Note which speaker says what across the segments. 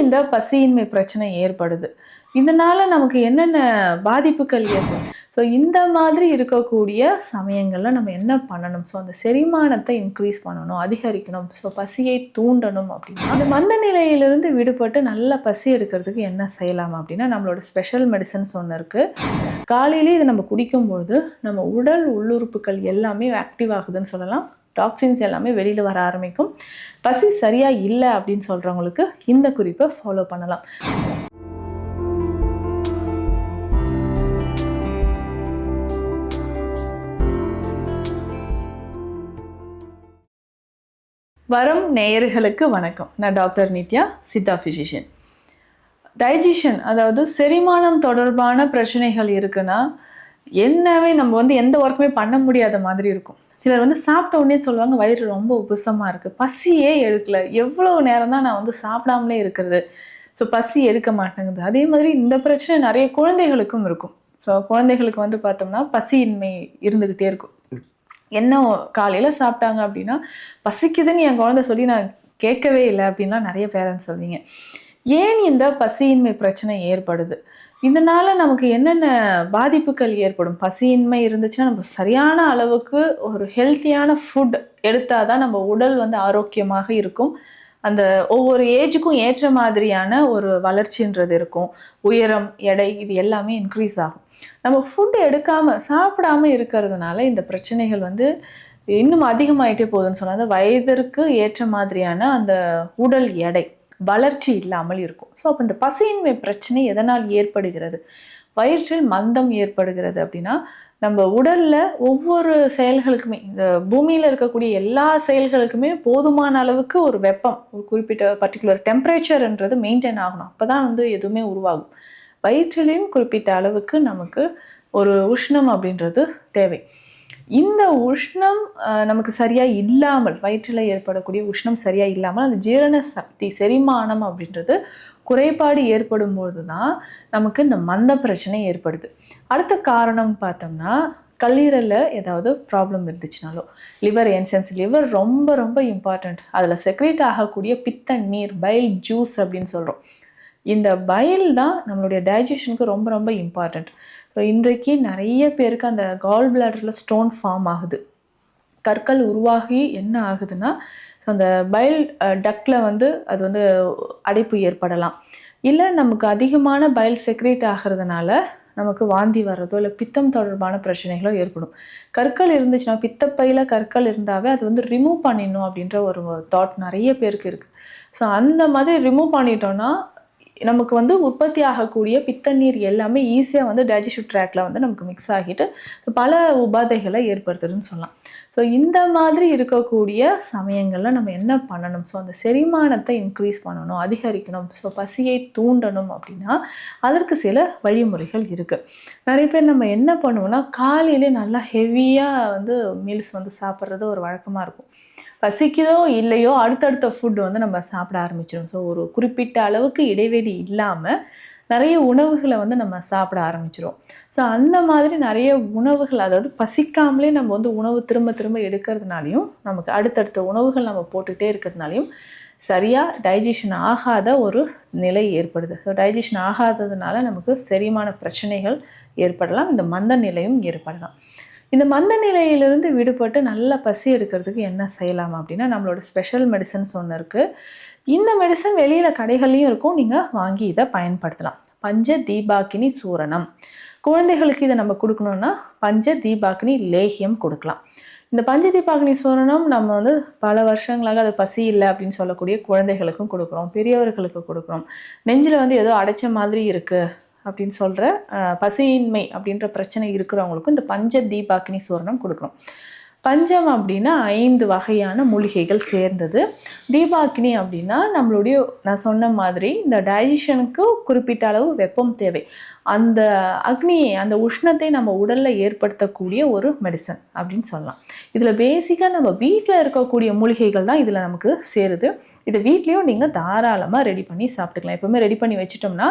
Speaker 1: இந்த பசியின்மை பிரச்சனை ஏற்படுது. இதனால நமக்கு என்னென்ன பாதிப்புகள் ஏற்படும்? ஸோ இந்த மாதிரி இருக்கக்கூடிய சமயங்கள்ல நம்ம என்ன பண்ணணும்? ஸோ அந்த செரிமானத்தை இன்க்ரீஸ் பண்ணணும், அதிகரிக்கணும். ஸோ பசியை தூண்டணும் அப்படின்னா, அந்த மந்த நிலையிலிருந்து விடுபட்டு நல்ல பசி எடுக்கிறதுக்கு என்ன செய்யலாம் அப்படின்னா, நம்மளோட ஸ்பெஷல் மெடிசன்ஸ் ஒன்று இருக்குது. காலையிலே இதை நம்ம குடிக்கும்பொழுது நம்ம உடல் உள்ளுறுப்புகள் எல்லாமே ஆக்டிவ் ஆகுதுன்னு சொல்லலாம். டாக்ஸின்ஸ் எல்லாமே வெளியில் வர ஆரம்பிக்கும். பசி சரியாக இல்லை அப்படின்னு சொல்கிறவங்களுக்கு இந்த குறிப்பை ஃபாலோ பண்ணலாம். வரம் நேயர்களுக்கு வணக்கம். நான் doctor Nithya, Siddha physician. Digestion, அதாவது செரிமானம் தொடர்பான பிரச்சனைகள் இருக்குன்னா என்னவே நம்ம எந்த ஒர்க்குமே பண்ண முடியாத மாதிரி இருக்கும். சிலர் சாப்பிட்ட உடனே சொல்லுவாங்க, வயிறு ரொம்ப உபசமாக இருக்குது, பசியே எடுக்கல, எவ்வளோ நேரம் தான் நான் சாப்பிடாமலே இருக்கிறது, ஸோ பசி எடுக்க மாட்டேங்குது. அதே மாதிரி இந்த பிரச்சனை நிறைய குழந்தைகளுக்கும் இருக்கும். ஸோ குழந்தைகளுக்கு பார்த்தோம்னா பசியின்மை இருந்துக்கிட்டே இருக்கும். என்ன காலையில் சாப்பிட்டாங்க அப்படின்னா பசிக்குதுன்னு என் குழந்தை சொல்லி நான் கேட்கவே இல்லை அப்படின்லாம் நிறைய பேரண்ட்ஸ் சொல்வீங்க. ஏன் இந்த பசியின்மை பிரச்சனை ஏற்படுது? இதனால நமக்கு என்னென்ன பாதிப்புகள் ஏற்படும்? பசியின்மை இருந்துச்சுன்னா நம்ம சரியான அளவுக்கு ஒரு ஹெல்த்தியான ஃபுட் எடுத்தால் தான் நம்ம உடல் ஆரோக்கியமாக இருக்கும். அந்த ஒவ்வொரு ஏஜுக்கும் ஏற்ற மாதிரியான ஒரு வளர்ச்சின்றது இருக்கும். உயரம், எடை, இது எல்லாமே இன்க்ரீஸ் ஆகும். நம்ம ஃபுட் எடுக்காமல் சாப்பிடாமல் இருக்கிறதுனால இந்த பிரச்சனைகள் இன்னும் அதிகமாயிட்டே போகுதுன்னு சொன்னால், அந்த வயதிற்கு ஏற்ற மாதிரியான அந்த உடல் எடை, வளர்ச்சி இல்லாமல் இருக்கும். ஸோ அப்போ இந்த பசியின்மை பிரச்சனை எதனால் ஏற்படுகிறது? வயிற்றில் மந்தம் ஏற்படுகிறது அப்படின்னா, நம்ம உடலில் ஒவ்வொரு செயல்களுக்குமே, இந்த பூமியில் இருக்கக்கூடிய எல்லா செயல்களுக்குமே போதுமான அளவுக்கு ஒரு வெப்பம், ஒரு குறிப்பிட்ட பர்டிகுலர் டெம்பரேச்சர்ன்றது மெயின்டைன் ஆகணும். அப்போ தான் எதுவுமே உருவாகும். வயிற்றிலையும் குறிப்பிட்ட அளவுக்கு நமக்கு ஒரு உஷ்ணம் அப்படின்றது தேவை. இந்த உஷ்ணம் நமக்கு சரியாக இல்லாமல், வயிற்றில் ஏற்படக்கூடிய உஷ்ணம் சரியாக இல்லாமல் அந்த ஜீரண சக்தி, செரிமானம் அப்படின்றது குறைபாடு ஏற்படும் போது தான் நமக்கு இந்த மந்த பிரச்சனை ஏற்படுது. அடுத்த காரணம் பார்த்தோம்னா, கல்லீரலில் ஏதாவது ப்ராப்ளம் இருந்துச்சுனாலோ, லிவர் என்சைம்ஸ், லிவர் ரொம்ப ரொம்ப இம்பார்ட்டண்ட். அதில் செக்ரேட் ஆகக்கூடிய பித்த நீர், பைல் ஜூஸ் அப்படின்னு சொல்கிறோம். இந்த பைல் தான் நம்மளுடைய டைஜஷனுக்கு ரொம்ப ரொம்ப இம்பார்ட்டண்ட். ஸோ இன்றைக்கு நிறைய பேருக்கு அந்த கால் பிளாடரில் ஸ்டோன் ஃபார்ம் ஆகுது. கற்கள் உருவாகி என்ன ஆகுதுன்னா, அந்த பைல் டக்டில் அது அடைப்பு ஏற்படலாம். இல்லை நமக்கு அதிகமான பைல் செக்ரேட் ஆகிறதுனால நமக்கு வாந்தி வர்றதோ இல்லை பித்தம் தொடர்பான பிரச்சனைகளோ ஏற்படும். கற்கள் இருந்துச்சுன்னா, பித்தப்பையில் கற்கள் இருந்தாவே அது ரிமூவ் பண்ணிடணும் அப்படின்ற ஒரு தாட் நிறைய பேருக்கு இருக்குது. ஸோ அந்த மாதிரி ரிமூவ் பண்ணிட்டோன்னா நமக்கு உற்பத்தி ஆகக்கூடிய பித்த நீர் எல்லாமே ஈஸியாக டைஜஸ்டிவ் ட்ராக்டில் நமக்கு மிக்ஸ் ஆகிட்டு பல உபாதைகளை ஏற்படுத்துதுன்னு சொல்லலாம். ஸோ இந்த மாதிரி இருக்கக்கூடிய சமயங்களில் நம்ம என்ன பண்ணணும்? ஸோ அந்த செரிமானத்தை இன்க்ரீஸ் பண்ணணும், அதிகரிக்கணும், ஸோ பசியை தூண்டணும் அப்படின்னா அதற்கு சில வழிமுறைகள் இருக்குது. நிறைய பேர் நம்ம என்ன பண்ணுவோம்னா, காலையிலே நல்லா ஹெவியாக மீல்ஸ் சாப்பிட்றது ஒரு வழக்கமாக இருக்கும். பசிக்குதோ இல்லையோ அடுத்தடுத்த ஃபுட் நம்ம சாப்பிட ஆரம்பிச்சிடும். ஸோ ஒரு குறிப்பிட்ட அளவுக்கு இடைவெளி இல்லாமல் நிறைய உணவுகளை நம்ம சாப்பிட ஆரம்பிச்சிடும். ஸோ அந்த மாதிரி நிறைய உணவுகள், அதாவது பசிக்காமலே நம்ம உணவு திரும்ப திரும்ப எடுக்கிறதுனாலையும், நமக்கு அடுத்தடுத்த உணவுகள் நம்ம போட்டுகிட்டே இருக்கிறதுனாலையும் சரியாக டைஜஷன் ஆகாத ஒரு நிலை ஏற்படுது. ஸோ டைஜஷன் ஆகாததுனால நமக்கு செரிமான பிரச்சனைகள் ஏற்படலாம், இந்த மந்த நிலையும் ஏற்படலாம். இந்த மந்த நிலையிலிருந்து விடுபட்டு நல்ல பசி எடுக்கிறதுக்கு என்ன செய்யலாம் அப்படின்னா, நம்மளோட ஸ்பெஷல் மெடிசன்ஸ் ஒன்று இருக்குது. இந்த மெடிசன் வெளியில் கடைகள்லையும் இருக்கும், நீங்கள் வாங்கி இதை பயன்படுத்தலாம். பஞ்ச தீபாக்கினி சூரணம். குழந்தைகளுக்கு இதை நம்ம கொடுக்கணுன்னா பஞ்ச தீபாக்கினி லேகியம் கொடுக்கலாம். இந்த பஞ்ச தீபாக்கினி சூரணம் நம்ம பல வருஷங்களாக அது பசி இல்லை அப்படின்னு சொல்லக்கூடிய குழந்தைகளுக்கும் கொடுக்குறோம், பெரியவர்களுக்கு கொடுக்குறோம். நெஞ்சில் ஏதோ அடைச்ச மாதிரி இருக்குது அப்படின்னு சொல்கிற பசியின்மை அப்படின்ற பிரச்சனை இருக்கிறவங்களுக்கும் இந்த பஞ்ச தீபாக்கினி சூரணம் கொடுக்குறோம். பஞ்சம் அப்படின்னா 5 வகையான மூலிகைகள் சேர்ந்தது. தீபாக்கினி அப்படின்னா நம்மளுடைய, நான் சொன்ன மாதிரி இந்த டைஜஷனுக்கு குறிப்பிட்ட அளவு வெப்பம் தேவை. அந்த அக்னியை, அந்த உஷ்ணத்தை நம்ம உடலில் ஏற்படுத்தக்கூடிய ஒரு மெடிசன் அப்படின்னு சொல்லலாம். இதில் பேசிக்காக நம்ம வீட்டில் இருக்கக்கூடிய மூலிகைகள் தான் இதில் நமக்கு சேருது. இதை வீட்லேயும் நீங்கள் தாராளமாக ரெடி பண்ணி சாப்பிட்டுக்கலாம். எப்போவுமே ரெடி பண்ணி வச்சிட்டோம்னா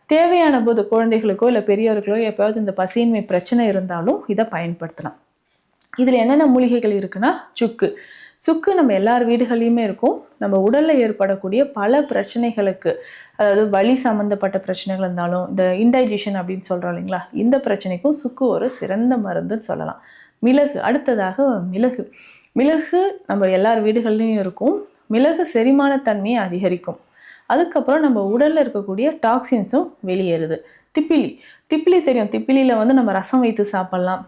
Speaker 1: தேவையான போது குழந்தைகளுக்கோ இல்லை பெரியவர்களோ எப்போயாவது இந்த பசியின்மை பிரச்சனை இருந்தாலும் இதை பயன்படுத்தலாம். இதில் என்னென்ன மூலிகைகள் இருக்குன்னா, சுக்கு. சுக்கு நம்ம எல்லார் வீடுகள்லையுமே இருக்கும். நம்ம உடலில் ஏற்படக்கூடிய பல பிரச்சனைகளுக்கு, அதாவது வலி சம்மந்தப்பட்ட பிரச்சனைகள் இருந்தாலும், இந்த இன்டைஜஷன் அப்படின்னு சொல்கிறோம் இல்லைங்களா, இந்த பிரச்சனைக்கும் சுக்கு ஒரு சிறந்த மருந்துன்னு சொல்லலாம். மிளகு, அடுத்ததாக மிளகு. மிளகு நம்ம எல்லார் வீடுகள்லையும் இருக்கும். மிளகு செரிமானத்தன்மையை அதிகரிக்கும். அதுக்கப்புறம் நம்ம உடலில் இருக்கக்கூடிய டாக்ஸின்ஸும் வெளியேறுது. திப்பிலி, திப்பிலி தெரியும். திப்பிலியில் வந்து நம்ம ரசம் வைத்து சாப்பிட்லாம்.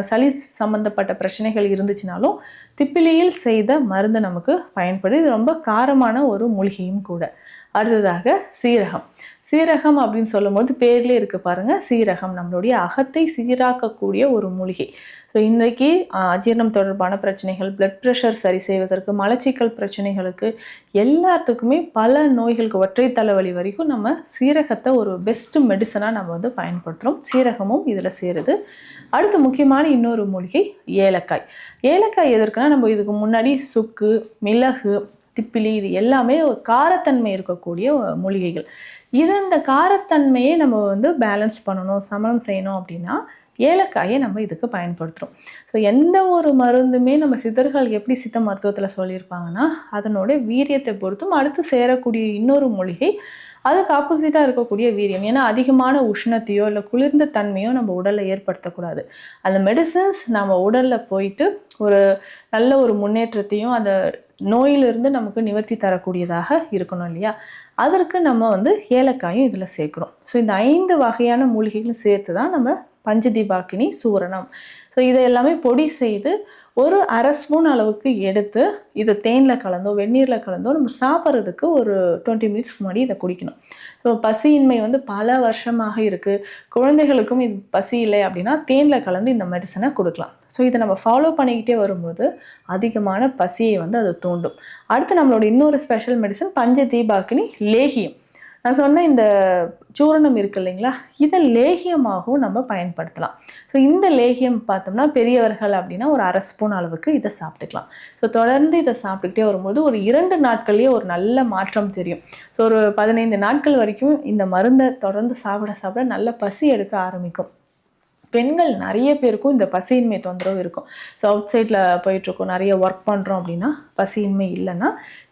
Speaker 1: சளி சம்மந்தப்பட்ட பிரச்சனைகள் இருந்துச்சுனாலும் திப்பிலியில் செய்த மருந்து நமக்கு பயன்படுது. இது ரொம்ப காரமான ஒரு மூலிகையும் கூட. அடுத்ததாக சீரகம். சீரகம் அப்படின்னு சொல்லும்போது பேர்லேயே இருக்குது பாருங்கள், சீரகம் நம்மளுடைய அகத்தை சீராக்கக்கூடிய ஒரு மூலிகை. ஸோ இன்றைக்கு அஜீரணம் தொடர்பான பிரச்சனைகள், பிளட் ப்ரெஷர் சரி செய்வதற்கு, மலச்சிக்கல் பிரச்சனைகளுக்கு, எல்லாத்துக்குமே பல நோய்களுக்கு, ஒற்றை தலைவலி வரைக்கும் நம்ம சீரகத்தை ஒரு பெஸ்ட்டு மெடிசனாக நம்ம வந்து பயன்படுத்துகிறோம். சீரகமும் இதில் சேருது. அடுத்து முக்கியமான இன்னொரு மூலிகை ஏலக்காய். ஏலக்காய் எதற்குன்னா, நம்ம இதுக்கு முன்னாடி சுக்கு, மிளகு, திப்பிலி இது எல்லாமே ஒரு காரத்தன்மை இருக்கக்கூடிய மூலிகைகள். இந்த காரத்தன்மையை நம்ம வந்து பேலன்ஸ் பண்ணணும், சமனம் செய்யணும் அப்படின்னா ஏலக்காயை நம்ம இதுக்கு பயன்படுத்துகிறோம். ஸோ எந்த ஒரு மருந்துமே நம்ம சித்தர்கள் எப்படி சித்த மருத்துவத்தில் சொல்லியிருப்பாங்கன்னா, அதனோட வீரியத்தை பொறுத்தும் அடுத்து சேரக்கூடிய இன்னொரு மூலிகை அதுக்கு ஆப்போசிட்டாக இருக்கக்கூடிய வீரியம். ஏன்னா அதிகமான உஷ்ணத்தையோ இல்லை குளிர்ந்த தன்மையோ நம்ம உடலில் ஏற்படுத்தக்கூடாது. அந்த மெடிசன்ஸ் நம்ம உடலில் போயிட்டு ஒரு நல்ல ஒரு முன்னேற்றத்தையும் அந்த நோயிலிருந்து நமக்கு நிவர்த்தி தரக்கூடியதாக இருக்கணும் இல்லையா. அதற்கு நம்ம வந்து ஏலக்காயும் இதில் சேர்க்குறோம். ஸோ இந்த 5 வகையான மூலிகைகளும் சேர்த்து தான் நம்ம பஞ்சதீபாக்கினி சூரணம். ஸோ இதை எல்லாமே பொடி செய்து ஒரு அரை ஸ்பூன் அளவுக்கு எடுத்து இதை தேனில் கலந்தோ வெந்நீரில் கலந்தோ நம்ம சாப்பிட்றதுக்கு ஒரு 20 மினிட்ஸ்க்கு முன்னாடி இதை குடிக்கணும். ஸோ பசியின்மை வந்து பல வருஷமாக இருக்குது, குழந்தைகளுக்கும் இது பசி இல்லை அப்படின்னா தேனில் கலந்து இந்த மெடிசனை கொடுக்கலாம். ஸோ இதை நம்ம ஃபாலோ பண்ணிக்கிட்டே வரும்போது அதிகமான பசியை வந்து அது தூண்டும். அடுத்து நம்மளோட இன்னொரு ஸ்பெஷல் மெடிசன் பஞ்சதீபாக்கினி லேகியம். நான் சொன்ன இந்த சூரணம் இருக்குது இல்லைங்களா, இதை லேகியமாகவும் நம்ம பயன்படுத்தலாம். ஸோ இந்த லேகியம் பார்த்தோம்னா பெரியவர்கள் அப்படின்னா ஒரு அரை ஸ்பூன் அளவுக்கு இதை சாப்பிட்டுக்கலாம். ஸோ தொடர்ந்து இதை சாப்பிட்டுக்கிட்டே வரும்போது ஒரு 2 நாட்கள்லேயே ஒரு நல்ல மாற்றம் தெரியும். ஸோ ஒரு 15 நாட்கள் வரைக்கும் இந்த மருந்தை தொடர்ந்து சாப்பிட நல்ல பசி எடுக்க ஆரம்பிக்கும். பெண்கள் நிறைய பேருக்கும் இந்த பசியின்மை தொந்தரவு இருக்கும். ஸோ அவுட் சைடில் போயிட்டுருக்கோம், நிறைய ஒர்க் பண்ணுறோம் அப்படின்னா பசியின்மை இல்லைன்னா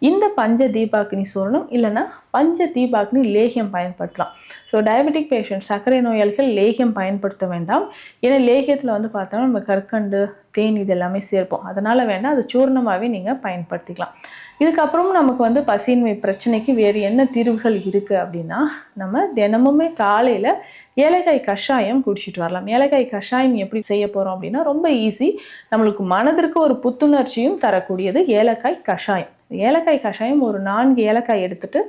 Speaker 1: இந்த பஞ்ச தீபாக்கினி சூரணம் இல்லைன்னா பஞ்ச தீபாக்கினி லேகியம் பயன்படுத்தலாம். ஸோ டயபெட்டிக் பேஷண்ட், சர்க்கரை நோயாளிகள் லேகியம் பயன்படுத்த வேண்டாம். ஏன்னா லேகியத்தில் வந்து பார்த்தோம்னா நம்ம கற்கண்டு, தேன் இது எல்லாமே சேர்ப்போம். அதனால் வேண்டாம், அது சூர்ணமாகவே நீங்கள் பயன்படுத்திக்கலாம். இதுக்கப்புறம் நமக்கு வந்து பசியின்மை பிரச்சனைக்கு வேறு என்ன தீர்வுகள் இருக்குது அப்படின்னா, நம்ம தினமுமே காலையில் ஏலக்காய் கஷாயம் குடிச்சிட்டு வரலாம். ஏலக்காய் கஷாயம் எப்படி செய்ய போகிறோம் அப்படின்னா ரொம்ப ஈஸி. நம்மளுக்கு மனதிற்கு ஒரு புத்துணர்ச்சியும் தரக்கூடியது ஏலக்காய் கஷாயம். ஏலக்காய் கஷாயம் ஒரு 4 ஏலக்காய் எடுத்துட்டு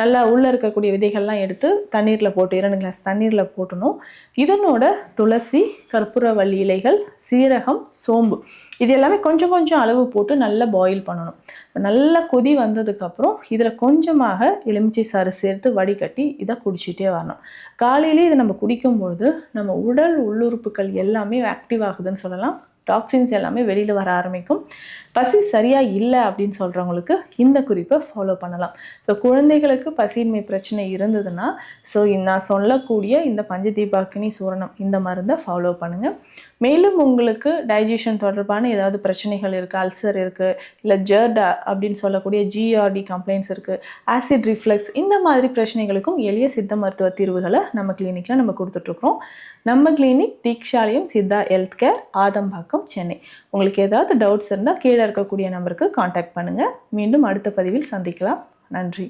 Speaker 1: நல்லா உள்ளே இருக்கக்கூடிய விதைகள்லாம் எடுத்து தண்ணீரில் போட்டு 2 கிளாஸ் தண்ணீரில் போட்டணும். இதனோட துளசி, கற்பூரவள்ளி இலைகள், சீரகம், சோம்பு இது எல்லாமே கொஞ்சம் கொஞ்சம் அளவு போட்டு நல்லா பாயில் பண்ணணும். நல்லா கொதி வந்ததுக்கப்புறம் இதில் கொஞ்சமாக எலுமிச்சை சாறு சேர்த்து வடிகட்டி இதை குடிச்சிட்டே வரணும். காலையிலே இதை நம்ம குடிக்கும்பொழுது நம்ம உடல் உள்ளுறுப்புகள் எல்லாமே ஆக்டிவ் ஆகுதுன்னு சொல்லலாம். டாக்ஸின்ஸ் எல்லாமே வெளியில் வர ஆரம்பிக்கும். பசி சரியாக இல்லை அப்படின்னு சொல்கிறவங்களுக்கு இந்த குறிப்பை ஃபாலோ பண்ணலாம். ஸோ குழந்தைகளுக்கு பசியின்மை பிரச்சனை இருந்ததுன்னா நான் சொல்லக்கூடிய இந்த பஞ்சதீபாக்கினி சூரணம் இந்த மருந்தை ஃபாலோ பண்ணுங்கள். மேலும் உங்களுக்கு டைஜஷன் தொடர்பான ஏதாவது பிரச்சனைகள் இருக்குது, அல்சர் இருக்குது, இல்லை ஜெர்டா அப்படின்னு சொல்லக்கூடிய ஜிஆர்டி கம்ப்ளைண்ட்ஸ் இருக்குது, ஆசிட் ரிஃப்ளக்ஸ், இந்த மாதிரி பிரச்சனைகளுக்கும் எளிய சித்த மருத்துவ தீர்வுகளை நம்ம கிளினிக்கில் நம்ம கொடுத்துட்ருக்குறோம். நம்ம clinic Deekshalayam Siddha health care, Adambakkam, Chennai. உங்களுக்கு ஏதாவது டவுட்ஸ் இருந்தால் கீழே இருக்கக்கூடிய நம்பருக்கு காண்டாக்ட் பண்ணுங்கள். மீண்டும் அடுத்த பதிவில் சந்திக்கலாம். நன்றி.